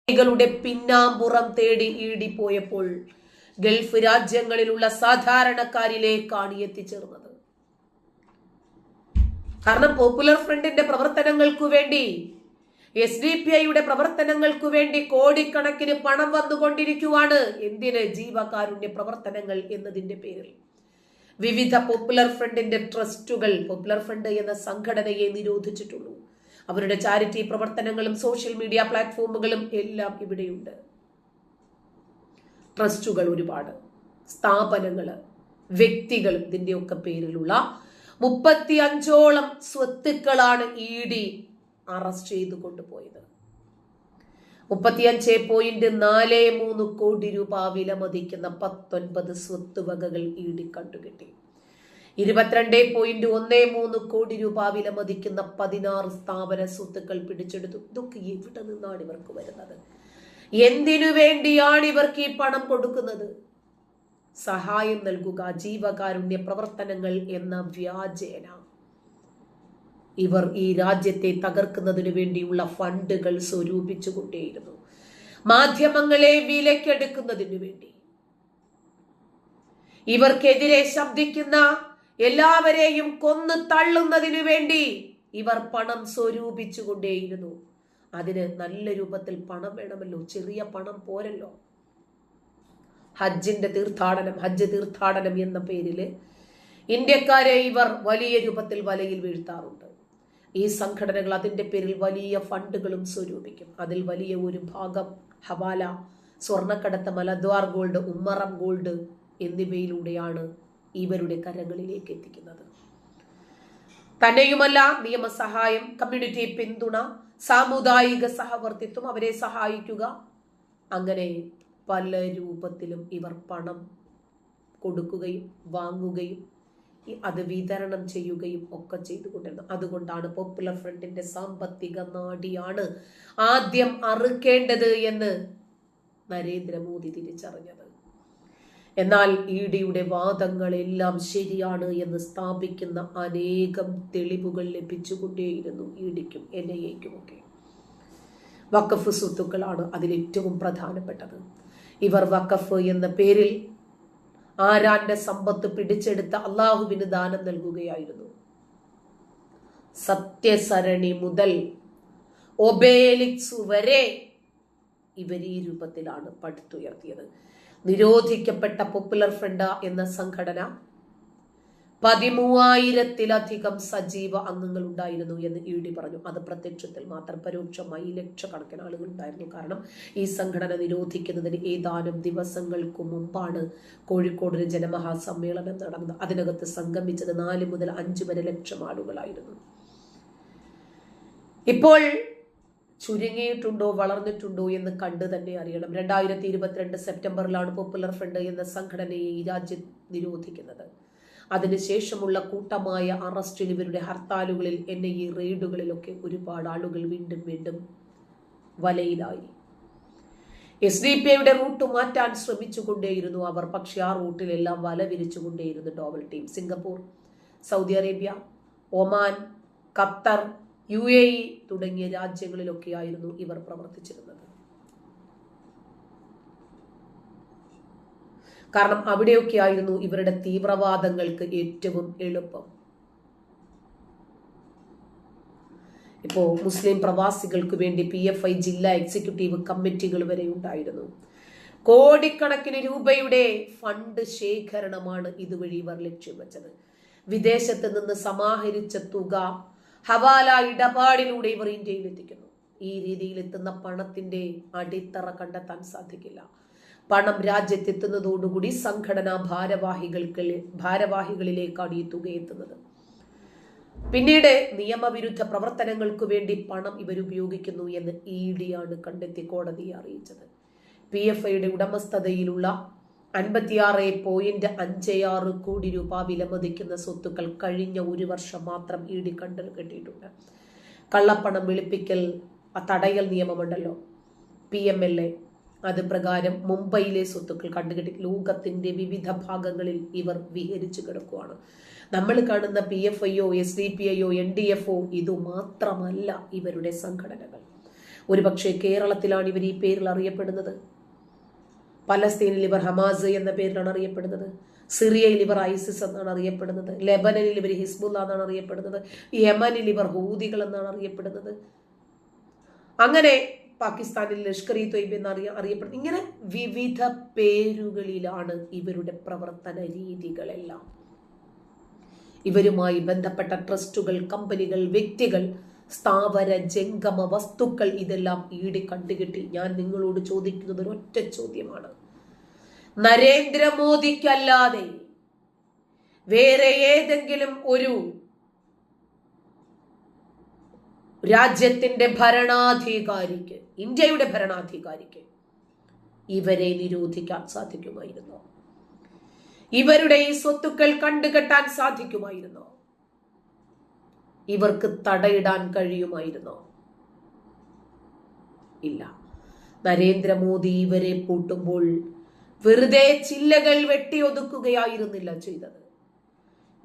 കളുടെ പിന്നാമ്പുറം തേടി ഈടിപ്പോയപ്പോൾ ഗൾഫ് രാജ്യങ്ങളിലുള്ള സാധാരണക്കാരിലേക്കാണ് എത്തിച്ചേർന്നത്. കാരണം പോപ്പുലർ ഫ്രണ്ടിന്റെ പ്രവർത്തനങ്ങൾക്കു വേണ്ടി, SDPIയുടെ പ്രവർത്തനങ്ങൾക്കു വേണ്ടി കോടിക്കണക്കിന് പണം വന്നുകൊണ്ടിരിക്കുവാണ്. എന്തിന്? ജീവകാരുണ്യ പ്രവർത്തനങ്ങൾ എന്നതിന്റെ പേരിൽ വിവിധ പോപ്പുലർ ഫ്രണ്ടിന്റെ ട്രസ്റ്റുകൾ പോപ്പുലർ ഫ്രണ്ട് എന്ന സംഘടനയെ നിരോധിച്ചിട്ടുള്ളൂ. അവരുടെ ചാരിറ്റി പ്രവർത്തനങ്ങളും സോഷ്യൽ മീഡിയ പ്ലാറ്റ്ഫോമുകളും എല്ലാം ഇവിടെയുണ്ട്. ട്രസ്റ്റുകൾ ഒരുപാട്, സ്ഥാപനങ്ങള്, വ്യക്തികൾ, ഇതിന്റെയൊക്കെ പേരിലുള്ള 35ഓളം സ്വത്തുക്കളാണ് ED അറസ്റ്റ് ചെയ്തു കൊണ്ടുപോയത്. 35.43 കോടി രൂപ വില മതിക്കുന്ന 19 സ്വത്തുവകകൾ ED കണ്ടുകിട്ടി. 22.13 കോടി രൂപ വില മതിക്കുന്ന 16 സ്ഥാപന സ്വത്തുക്കൾ പിടിച്ചെടുത്തു. ഇതൊക്കെ എവിടെ നിന്നാണ് ഇവർക്ക് വരുന്നത്? എന്തിനു വേണ്ടിയാണ് ഇവർക്ക് ഈ പണം കൊടുക്കുന്നത്? സഹായം നൽകുക, ജീവകാരുണ്യ പ്രവർത്തനങ്ങൾ എന്ന വ്യാജേന ഇവർ ഈ രാജ്യത്തെ തകർക്കുന്നതിനു വേണ്ടിയുള്ള ഫണ്ടുകൾ സ്വരൂപിച്ചുകൊണ്ടേയിരുന്നു. മാധ്യമങ്ങളെ വിലക്കെടുക്കുന്നതിനു വേണ്ടി, ഇവർക്കെതിരെ ശബ്ദിക്കുന്ന എല്ലാവരെയും കൊന്നു തള്ളുന്നതിനു വേണ്ടി ഇവർ പണം സ്വരൂപിച്ചുകൊണ്ടേയിരുന്നു. അതിന് നല്ല രൂപത്തിൽ പണം വേണമല്ലോ, ചെറിയ പണം പോരല്ലോ. ഹജ്ജ് തീർത്ഥാടനം എന്ന പേരില് ഇന്ത്യക്കാരെ ഇവർ വലിയ രൂപത്തിൽ വലയിൽ വീഴ്ത്താറുണ്ട്. ഈ സംഘടനകൾ അതിന്റെ പേരിൽ വലിയ ഫണ്ടുകളും സ്വരൂപിക്കും. അതിൽ വലിയ ഒരു ഭാഗം ഹവാല, സ്വർണ്ണക്കടത്ത്, മലദ്വാർ ഗോൾഡ്, ഉമ്മറം ഗോൾഡ് എന്നിവയിലൂടെയാണ് ഇവരുടെ കരങ്ങളിലേക്ക് എത്തിക്കുന്നത്. തന്നെയുമല്ല, നിയമസഹായം, കമ്മ്യൂണിറ്റി പിന്തുണ, സാമുദായിക സഹവർത്തിത്വം, അവരെ സഹായിക്കുക, അങ്ങനെ പല രൂപത്തിലും ഇവർ പണം കൊടുക്കുകയും വാങ്ങുകയും അത് വിതരണം ചെയ്യുകയും ഒക്കെ ചെയ്തുകൊണ്ടിരുന്നു. അതുകൊണ്ടാണ് പോപ്പുലർ ഫ്രണ്ടിന്റെ സാമ്പത്തിക നാഡിയാണ് ആദ്യം അറുക്കേണ്ടത് എന്ന് നരേന്ദ്രമോദി തിരിച്ചറിഞ്ഞത്. എന്നാൽ EDയുടെ വാദങ്ങളെല്ലാം ശരിയാണ് എന്ന് സ്ഥാപിക്കുന്ന അനേകം തെളിവുകൾ ലഭിച്ചുകൊണ്ടേയിരുന്നു EDക്കും NIAക്കും ഒക്കെ. വഖഫ് സ്വത്തുക്കളാണ് അതിലേറ്റവും പ്രധാനപ്പെട്ടത്. ഇവർ വഖഫ് എന്ന പേരിൽ ആരാന്റെ സമ്പത്ത് പിടിച്ചെടുത്ത അള്ളാഹുവിന് ദാനം നൽകുകയായിരുന്നു. സത്യസരണി മുതൽ ഒബേലിക്സ് വരെ ഇവർ ഈ രൂപത്തിലാണ് പടുത്തുയർത്തിയത്. നിരോധിക്കപ്പെട്ട പോപ്പുലർ ഫ്രണ്ട് എന്ന സംഘടന 13,000-ലധികം സജീവ അംഗങ്ങൾ ഉണ്ടായിരുന്നു എന്ന് ED പറഞ്ഞു. അത് പ്രത്യക്ഷത്തിൽ മാത്രം, പരോക്ഷമായി ലക്ഷക്കണക്കിന് ആളുകൾ ഉണ്ടായിരുന്നു. കാരണം ഈ സംഘടന നിരോധിക്കുന്നതിന് ഏതാനും ദിവസങ്ങൾക്ക് മുമ്പാണ് കോഴിക്കോട് ഒരു ജനമഹാസമ്മേളനം നടന്നത്. അതിനകത്ത് സംഗമിച്ചത് 4 മുതൽ 5 വരെ ലക്ഷം ആളുകളായിരുന്നു. ഇപ്പോൾ ചുരുങ്ങിയിട്ടുണ്ടോ വളർന്നിട്ടുണ്ടോ എന്ന് കണ്ടു തന്നെ അറിയണം. 2022 സെപ്റ്റംബറിലാണ് പോപ്പുലർ ഫ്രണ്ട് എന്ന സംഘടനയെ ഈ രാജ്യം നിരോധിക്കുന്നത്. അതിനുശേഷമുള്ള കൂട്ടമായ അറസ്റ്റിൽ, ഇവരുടെ ഹർത്താലുകളിൽ, NIA റെയ്ഡുകളിലൊക്കെ ഒരുപാട് ആളുകൾ വീണ്ടും വലയിലായി. SDPIയുടെ റൂട്ട് മാറ്റാൻ ശ്രമിച്ചുകൊണ്ടേയിരുന്നു അവർ. പക്ഷെ ആ റൂട്ടിലെല്ലാം വല വിരിച്ചുകൊണ്ടേയിരുന്നു Doval team. Singapore, Saudi Arabia, Oman, Qatar, UAE തുടങ്ങിയ രാജ്യങ്ങളിലൊക്കെയായിരുന്നു ഇവർ പ്രവർത്തിച്ചിരുന്നത്. കാരണം അവിടെയൊക്കെ ആയിരുന്നു ഇവരുടെ തീവ്രവാദങ്ങൾക്ക് ഏറ്റവും എളുപ്പം. ഇപ്പോ മുസ്ലിം പ്രവാസികൾക്ക് വേണ്ടി PFI ജില്ലാ എക്സിക്യൂട്ടീവ് കമ്മിറ്റികൾ വരെ ഉണ്ടായിരുന്നു. കോടിക്കണക്കിന് രൂപയുടെ ഫണ്ട് ശേഖരണമാണ് ഇതുവഴി ഇവർ ലക്ഷ്യം വെച്ചത്. വിദേശത്ത് നിന്ന് സമാഹരിച്ച തുക ഹവാല ഇടപാടിലൂടെ ഇവർ ഇന്ത്യയിൽ എത്തിക്കുന്നു. ഈ രീതിയിൽ എത്തുന്ന പണത്തിന്റെ അടിത്തറ കണ്ടെത്താൻ സാധിക്കില്ല. പണം രാജ്യത്തെത്തുന്നതോടുകൂടി സംഘടനാ ഭാരവാഹികളിലേക്കാണ് ഈ തുക എത്തുന്നത്. പിന്നീട് നിയമവിരുദ്ധ പ്രവർത്തനങ്ങൾക്ക് വേണ്ടി പണം ഇവരുപയോഗിക്കുന്നു എന്ന് ED ആണ് കണ്ടെത്തി കോടതിയെ അറിയിച്ചത്. PFIയുടെ ഉടമസ്ഥതയിലുള്ള 56.56 കോടി രൂപ വിലമതിക്കുന്ന സ്വത്തുക്കൾ കഴിഞ്ഞ ഒരു വർഷം മാത്രം ED കണ്ടുകെട്ടിയിട്ടുണ്ട്. കള്ളപ്പണം വെളുപ്പിക്കൽ തടയൽ നിയമമുണ്ടല്ലോ, PMLA, അത് പ്രകാരം മുംബൈയിലെ സ്വത്തുക്കൾ കണ്ടുകെട്ടി ലോകത്തിന്റെ വിവിധ ഭാഗങ്ങളിൽ ഇവർ വിഹരിച്ചു കിടക്കുകയാണ്. നമ്മൾ കാണുന്ന PFIയോ SDPIയോ NDFോ ഇതു മാത്രമല്ല ഇവരുടെ സംഘടനകൾ. ഒരുപക്ഷെ കേരളത്തിലാണ് ഇവർ ഈ പേരിൽ അറിയപ്പെടുന്നത്. പലസ്തീനിൽ ഇവർ ഹമാസ് എന്ന പേരിലാണ് അറിയപ്പെടുന്നത്. സിറിയയിൽ ഇവർ ഐസിസ് എന്നാണ് അറിയപ്പെടുന്നത്. ലെബനനിൽ ഇവർ ഹിസ്ബുല്ല എന്നാണ് അറിയപ്പെടുന്നത്. യമനിൽ ഇവർ ഹൂതികൾ എന്നാണ് അറിയപ്പെടുന്നത്. അങ്ങനെ പാകിസ്ഥാനിൽ ലഷ്കർ ഇ തൊയ്ബ എന്ന് അറിയപ്പെടുന്നത്. ഇങ്ങനെ വിവിധ പേരുകളിലാണ് ഇവരുടെ പ്രവർത്തന രീതികളെല്ലാം. ഇവരുമായി ബന്ധപ്പെട്ട ട്രസ്റ്റുകൾ, കമ്പനികൾ, വ്യക്തികൾ, സ്ഥാവര ജംഗമ വസ്തുക്കൾ ഇതെല്ലാം ഈടി കണ്ടുകിട്ടി. ഞാൻ നിങ്ങളോട് ചോദിക്കുന്നത് ഒരൊറ്റ ചോദ്യമാണ്. നരേന്ദ്രമോദിക്കല്ലാതെ വേറെ ഏതെങ്കിലും ഒരു രാജ്യത്തിന്റെ ഭരണാധികാരിക്ക്, ഇന്ത്യയുടെ ഭരണാധികാരിക്ക് ഇവരെ നിരോധിക്കാൻ സാധിക്കുമായിരുന്നോ? ഇവരുടെ ഈ സ്വത്തുക്കൾ കണ്ടുകെട്ടാൻ സാധിക്കുമായിരുന്നോ? ഇവർക്ക് തടയിടാൻ കഴിയുമായിരുന്നോ? ഇല്ല. നരേന്ദ്രമോദി ഇവരെ പൂട്ടുമ്പോൾ വെറുതെ ചില്ലകൾ വെട്ടിയൊതുക്കുകയായിരുന്നില്ല ചെയ്തത്.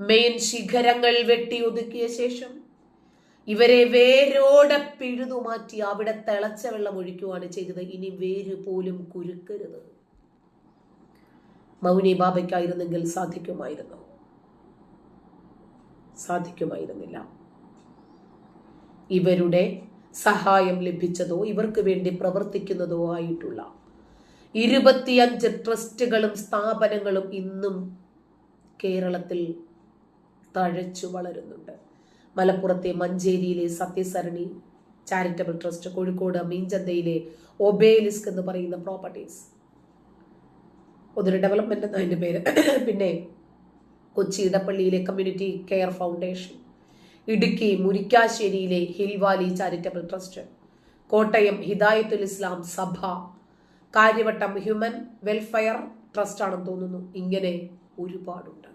മെയിൻ ശിഖരങ്ങൾ വെട്ടിയൊതുക്കിയ ശേഷം ഇവരെ വേരോടെ പിഴുതുമാറ്റി അവിടെ തിളച്ച വെള്ളം ഒഴിക്കുവാണ് ചെയ്തത്. ഇനി വേര് പോലും കുരുക്കരുത്. മൗനി ബാബയ്ക്കായിരുന്നെങ്കിൽ സാധിക്കുമായിരുന്നോ? സാധിക്കുമായിരുന്നില്ല. ഇവരുടെ സഹായം ലഭിച്ചതോ ഇവർക്ക് വേണ്ടി പ്രവർത്തിക്കുന്നതോ ആയിട്ടുള്ള 25 ട്രസ്റ്റുകളും സ്ഥാപനങ്ങളും ഇന്നും കേരളത്തിൽ തഴച്ചു വളരുന്നുണ്ട്. മലപ്പുറത്തെ മഞ്ചേരിയിലെ സത്യസരണി ചാരിറ്റബിൾ ട്രസ്റ്റ്, കോഴിക്കോട് മീഞ്ചന്തയിലെ ഒബേലിസ്ക് എന്ന് പറയുന്ന പ്രോപ്പർട്ടീസ്, അതൊരു ഡെവലപ്മെന്റ് എന്ന അതിൻ്റെ പേര്. പിന്നെ കൊച്ചി ഇടപ്പള്ളിയിലെ കമ്മ്യൂണിറ്റി കെയർ ഫൗണ്ടേഷൻ, ഇടുക്കി മുരിക്കാശ്ശേരിയിലെ hill valley charitable trust, Kottayam Hidayathul Islam Sabha, Kariavattom human welfare trust ആണെന്ന് തോന്നുന്നു. ഇങ്ങനെ ഒരുപാടുണ്ട്.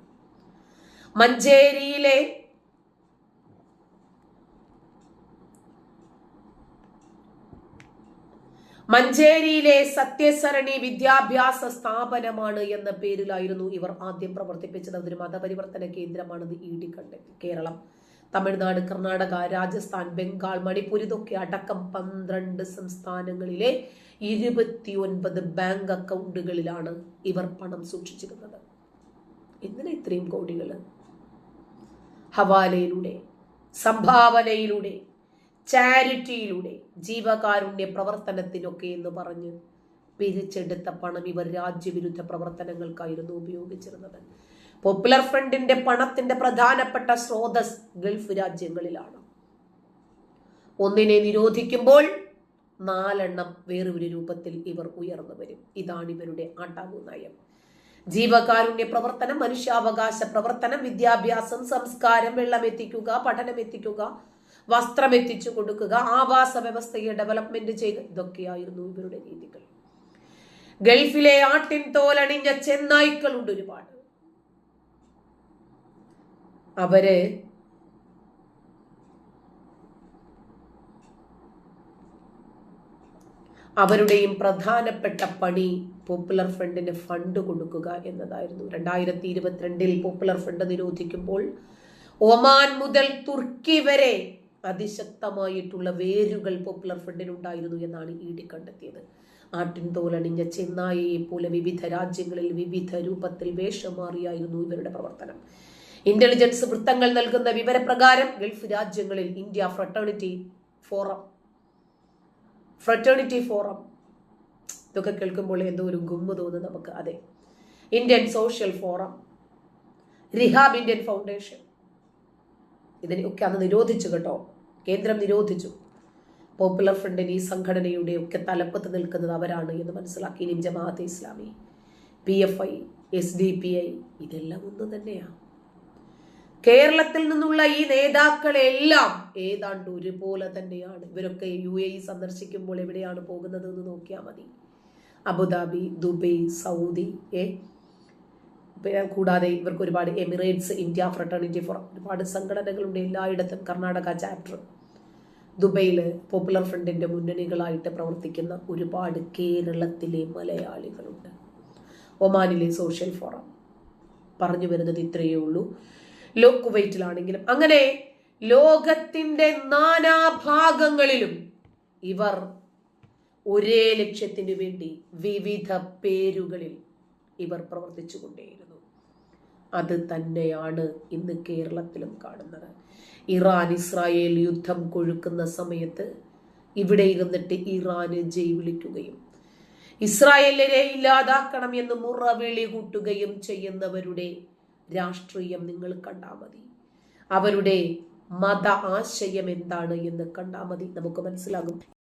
മഞ്ചേരിയിലെ സത്യസരണി വിദ്യാഭ്യാസ സ്ഥാപനമാണ് എന്ന പേരിലായിരുന്നു ഇവർ ആദ്യം പ്രവർത്തിപ്പിച്ചത്. അതൊരു മതപരിവർത്തന കേന്ദ്രമാണെന്ന് ഈടി കണ്ടെത്തി. കേരളം, തമിഴ്നാട്, കർണാടക, രാജസ്ഥാൻ, ബംഗാൾ, മണിപ്പൂർ ഇതൊക്കെ അടക്കം 12 സംസ്ഥാനങ്ങളിലെ 29 ബാങ്ക് അക്കൗണ്ടുകളിലാണ് ഇവർ പണം സൂക്ഷിച്ചിരുന്നത്. എന്തിനാ ഇത്രയും കോടികൾ? ഹവാലയിലൂടെ, സംഭാവനയിലൂടെ, ചാരിറ്റിയിലൂടെ, ജീവകാരുണ്യ പ്രവർത്തനത്തിനൊക്കെ എന്ന് പറഞ്ഞ് പിരിച്ചെടുത്ത പണം ഇവർ രാജ്യവിരുദ്ധ പ്രവർത്തനങ്ങൾക്കായിരുന്നു ഉപയോഗിച്ചിരുന്നത്. പോപ്പുലർ ഫ്രണ്ടിന്റെ പണത്തിന്റെ പ്രധാനപ്പെട്ട സ്രോതസ് ഗൾഫ് രാജ്യങ്ങളിലാണ്. ഒന്നിനെ നിരോധിക്കുമ്പോൾ 4 വേറൊരു രൂപത്തിൽ ഇവർ ഉയർന്നു വരും. ഇതാണ് ഇവരുടെ ആട്ടാവു നയം. ജീവകാരുണ്യ പ്രവർത്തനം, മനുഷ്യാവകാശ പ്രവർത്തനം, വിദ്യാഭ്യാസം, സംസ്കാരം, വെള്ളം എത്തിക്കുക, പഠനം എത്തിക്കുക, വസ്ത്രം എത്തിച്ചു കൊടുക്കുക, ആവാസ വ്യവസ്ഥയെ ഡെവലപ്മെന്റ് ചെയ്യുക, ഇതൊക്കെയായിരുന്നു ഇവരുടെ രീതികൾ. ഗൾഫിലെ ആട്ടിൻ തോലണിഞ്ഞ ചെന്നായ്ക്കളുണ്ട് ഒരുപാട്. അവരുടെയും പ്രധാനപ്പെട്ട പണി പോപ്പുലർ ഫ്രണ്ടിന് ഫണ്ട് കൊടുക്കുക എന്നതായിരുന്നു. 2022 പോപ്പുലർ ഫ്രണ്ട് നിരോധിക്കുമ്പോൾ ഒമാൻ മുതൽ തുർക്കി വരെ അതിശക്തമായിട്ടുള്ള വേരുകൾ പോപ്പുലർ ഫ്രണ്ടിനുണ്ടായിരുന്നു എന്നാണ് ഈടി കണ്ടെത്തിയത്. ആട്ടിൻ തോലണിഞ്ഞ ചെന്നായയെ പോലെ വിവിധ രാജ്യങ്ങളിൽ വിവിധ രൂപത്തിൽ വേഷം മാറിയായിരുന്നു ഇവരുടെ പ്രവർത്തനം. ഇന്റലിജൻസ് വൃത്തങ്ങൾ നൽകുന്ന വിവരപ്രകാരം ഗൾഫ് രാജ്യങ്ങളിൽ ഇന്ത്യ ഫ്രട്ടേണിറ്റി ഫോറം ഇതൊക്കെ കേൾക്കുമ്പോൾ എന്തോ ഒരു ഗുമ്മ തോന്നും നമുക്ക്. അതെ, Indian social forum, Rehab Indian foundation, ഇതിനെയൊക്കെ അന്ന് നിരോധിച്ചു കേട്ടോ. കേന്ദ്രം നിരോധിച്ചു. പോപ്പുലർ ഫ്രണ്ടിന് ഈ സംഘടനയുടെ ഒക്കെ തലപ്പത്ത് നിൽക്കുന്നത് അവരാണ് എന്ന് മനസ്സിലാക്കി. ഇനി ജമാഅത്തെ ഇസ്ലാമി, PFI, SDPI ഇതെല്ലാം ഒന്ന് തന്നെയാണ്. കേരളത്തിൽ നിന്നുള്ള ഈ നേതാക്കളെല്ലാം ഏതാണ്ട് ഒരുപോലെ തന്നെയാണ്. ഇവരൊക്കെ UAE സന്ദർശിക്കുമ്പോൾ എവിടെയാണ് പോകുന്നത് എന്ന് നോക്കിയാൽ മതി. അബുദാബി, ദുബൈ, സൗദി, കൂടാതെ ഇവർക്ക് ഒരുപാട് എമിറേറ്റ്സ്, ഇന്ത്യ ഫ്രട്ടേണിറ്റി ഫോറം, ഒരുപാട് സംഘടനകളുണ്ട് എല്ലായിടത്തും. കർണാടക ചാപ്റ്റർ, ദുബൈയിൽ പോപ്പുലർ ഫ്രണ്ടിന്റെ മുന്നണികളായിട്ട് പ്രവർത്തിക്കുന്ന ഒരുപാട് കേരളത്തിലെ മലയാളികളുണ്ട്. ഒമാനിലെ സോഷ്യൽ ഫോറം. പറഞ്ഞു വരുന്നത് ഇത്രയേ ഉള്ളൂ. കുവൈറ്റിലാണെങ്കിലും അങ്ങനെ ലോകത്തിന്റെ നാനാഭാഗങ്ങളിലും ഇവർ ഒരേ ലക്ഷ്യത്തിനു വേണ്ടി വിവിധ പേരുകളിൽ ഇവർ പ്രവർത്തിച്ചു കൊണ്ടേയിരുന്നു. അത് തന്നെയാണ് ഇന്ന് കേരളത്തിലും കാണുന്നത്. ഇറാൻ ഇസ്രായേൽ യുദ്ധം കൊഴുക്കുന്ന സമയത്ത് ഇവിടെ ഇരുന്നിട്ട് ഇറാന് ജയ് വിളിക്കുകയും ഇസ്രായേലിനെ ഇല്ലാതാക്കണം എന്ന് മുറവിളി കൂട്ടുകയും ചെയ്യുന്നവരുടെ രാഷ്ട്രീയം നിങ്ങൾ കണ്ടാൽ മതി. അവരുടെ മത ആശയം എന്താണ് എന്ന് കണ്ടാൽ മതി, നമുക്ക് മനസ്സിലാകും.